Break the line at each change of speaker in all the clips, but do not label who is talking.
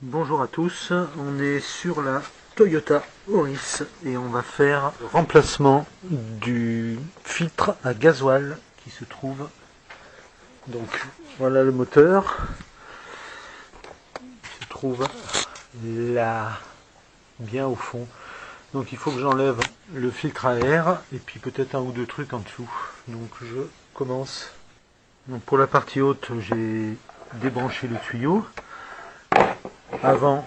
Bonjour à tous, on est sur la Toyota Auris et on va faire le remplacement du filtre à gasoil qui se trouve. Donc voilà le moteur, il se trouve là, bien au fond. Donc il faut que j'enlève le filtre à air et puis peut-être un ou deux trucs en dessous. Donc je commence. Donc pour la partie haute, j'ai débranché le tuyau. Avant,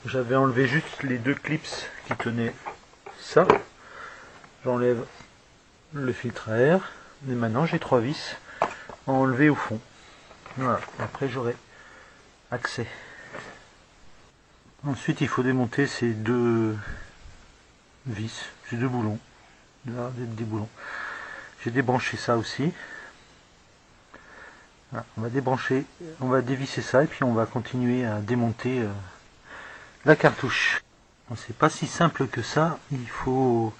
j'avais enlevé juste les deux clips qui tenaient ça. J'enlève le filtre à air. Et maintenant j'ai trois vis à enlever au fond. Voilà, après j'aurai accès. Ensuite il faut démonter ces deux vis, ces deux boulons. Là, des boulons. J'ai débranché ça aussi. Voilà, on va débrancher, on va dévisser ça et puis on va continuer à démonter la cartouche. C'est pas si simple que ça, il faut.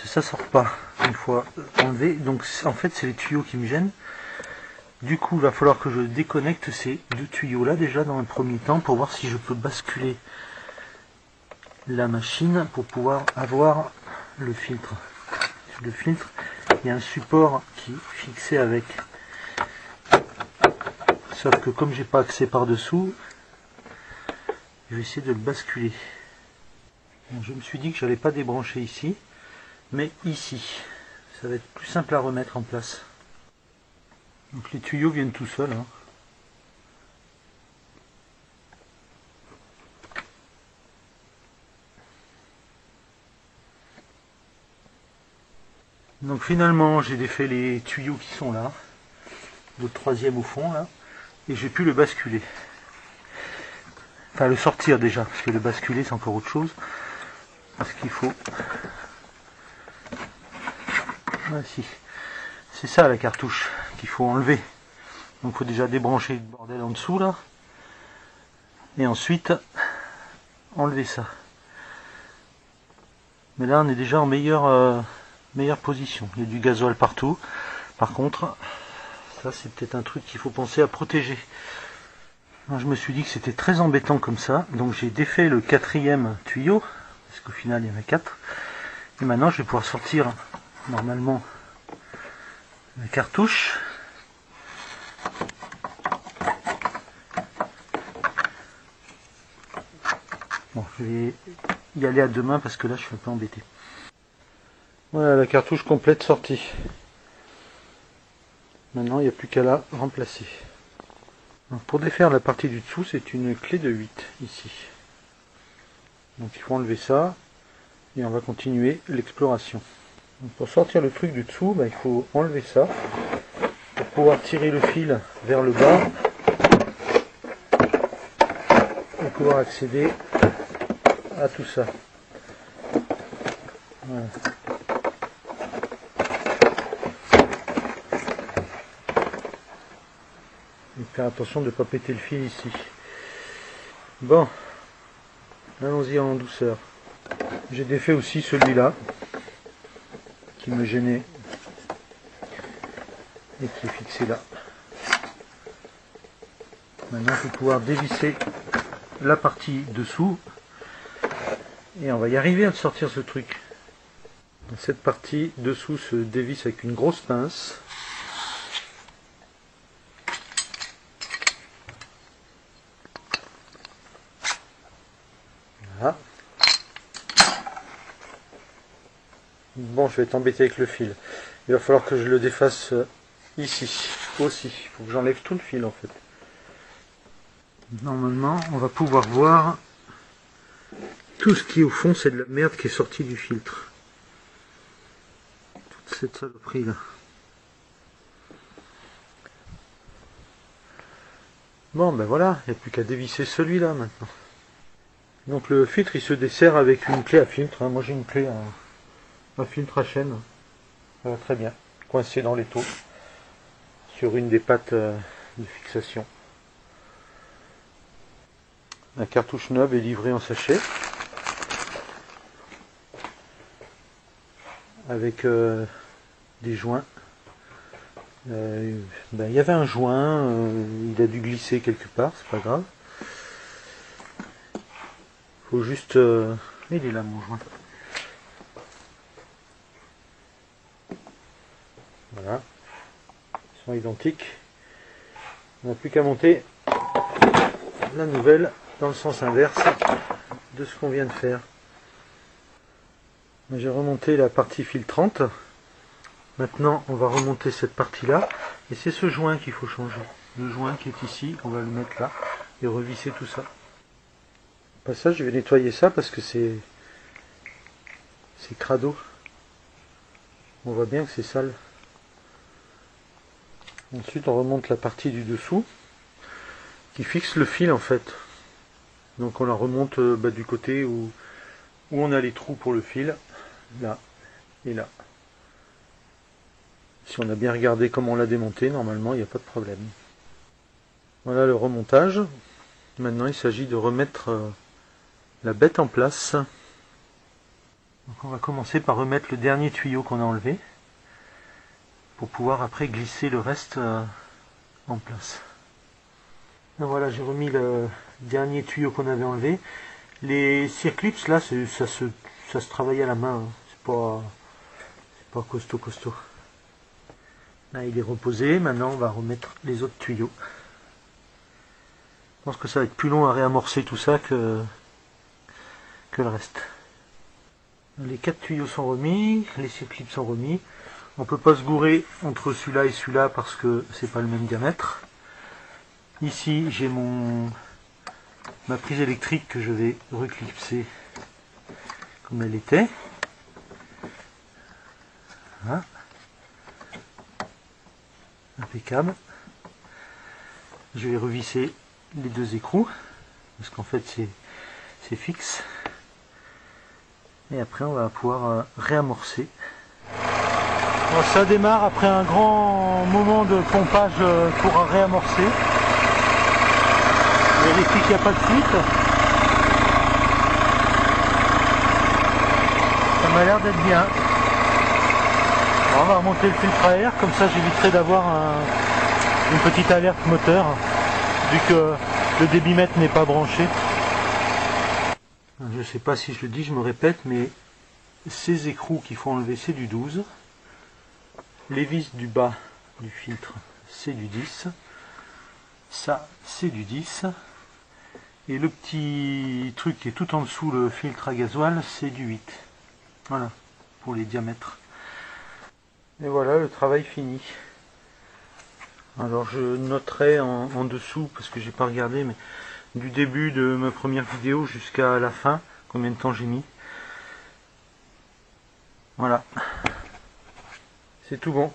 Ça sort pas une fois enlevé. Donc en fait c'est les tuyaux qui me gênent. Du coup il va falloir que je déconnecte ces deux tuyaux là déjà dans un premier temps pour voir si je peux basculer la machine pour pouvoir avoir le filtre. Sur le filtre, il y a un support qui est fixé avec. Sauf que comme j'ai pas accès par dessous, je vais essayer de le basculer. Bon, je me suis dit que j'allais pas débrancher ici, mais ici, ça va être plus simple à remettre en place. Donc les tuyaux viennent tout seuls. Hein. Donc finalement j'ai défait les tuyaux qui sont là, le troisième au fond là, et j'ai pu le basculer. Enfin le sortir déjà, parce que le basculer c'est encore autre chose. Parce qu'il faut. Ah si. C'est ça la cartouche qu'il faut enlever. Donc il faut déjà débrancher le bordel en dessous là. Et ensuite enlever ça. Mais là on est déjà en meilleure position. Il y a du gasoil partout. Par contre, ça c'est peut-être un truc qu'il faut penser à protéger. Alors, je me suis dit que c'était très embêtant comme ça. Donc j'ai défait le quatrième tuyau. Parce qu'au final il y en a 4. Et maintenant je vais pouvoir sortir normalement la cartouche. Bon, je vais y aller à deux mains parce que là je suis un peu embêté. Voilà la cartouche complète sortie. Maintenant il n'y a plus qu'à la remplacer. Donc, pour défaire la partie du dessous, c'est une clé de 8 ici. Donc il faut enlever ça et on va continuer l'exploration. Pour sortir le truc du dessous, il faut enlever ça pour pouvoir tirer le fil vers le bas et pouvoir accéder à tout ça. Voilà. Et faire attention de ne pas péter le fil ici. Bon, allons-y en douceur. J'ai défait aussi celui-là qui me gênait et qui est fixé là. Maintenant il faut pouvoir dévisser la partie dessous et on va y arriver à sortir ce truc. Cette partie dessous se dévisse avec une grosse pince. Voilà. Bon, je vais être embêté avec le fil. Il va falloir que je le défasse ici aussi. Il faut que j'enlève tout le fil en fait. Normalement, on va pouvoir voir tout ce qui au fond c'est de la merde qui est sortie du filtre. Toute cette saloperie là. Bon ben voilà, il n'y a plus qu'à dévisser celui-là maintenant. Donc le filtre il se dessert avec une clé à filtre. Hein. Moi j'ai une clé à filtre à chaîne. Ça va très bien. Coincé dans l'étau. Sur une des pattes de fixation. La cartouche neuve est livrée en sachet. Avec des joints. Il y avait un joint, il a dû glisser quelque part, c'est pas grave. faut juste... Il est là mon joint. Voilà. Ils sont identiques. On n'a plus qu'à monter la nouvelle dans le sens inverse de ce qu'on vient de faire. J'ai remonté la partie filtrante. Maintenant, on va remonter cette partie-là. Et c'est ce joint qu'il faut changer. Le joint qui est ici, on va le mettre là et revisser tout ça. Au passage, je vais nettoyer ça parce que c'est crado. On voit bien que c'est sale. Ensuite, on remonte la partie du dessous qui fixe le fil en fait. Donc on la remonte du côté où on a les trous pour le fil, là et là. Si on a bien regardé comment on l'a démonté, normalement il n'y a pas de problème. Voilà le remontage. Maintenant il s'agit de remettre la bête en place. Donc on va commencer par remettre le dernier tuyau qu'on a enlevé pour pouvoir après glisser le reste en place. Et voilà, j'ai remis le dernier tuyau qu'on avait enlevé. Les circlips là, ça se travaille à la main, hein. C'est pas costaud. Là il est reposé, maintenant on va remettre les autres tuyaux. Je pense que ça va être plus long à réamorcer tout ça que le reste. Les 4 tuyaux sont remis, les circlips sont remis. On peut pas se gourer entre celui-là et celui-là parce que c'est pas le même diamètre. Ici j'ai ma prise électrique que je vais reclipser comme elle était. Voilà. Impeccable. Je vais revisser les deux écrous parce qu'en fait c'est fixe. Et après on va pouvoir réamorcer. Bon, ça démarre après un grand moment de pompage pour réamorcer. Vérifie qu'il n'y a pas de fuite. Ça m'a l'air d'être bien. Bon, on va remonter le filtre à air, comme ça j'éviterai d'avoir une petite alerte moteur, vu que le débitmètre n'est pas branché. Je ne sais pas si je le dis, je me répète, mais ces écrous qu'il faut enlever, c'est du 12. Les vis du bas du filtre, c'est du 10. Ça, c'est du 10. Et le petit truc qui est tout en dessous, le filtre à gasoil, c'est du 8. Voilà, pour les diamètres. Et voilà, le travail fini. Alors je noterai en dessous, parce que j'ai pas regardé, mais du début de ma première vidéo jusqu'à la fin, combien de temps j'ai mis. Voilà. C'est tout bon.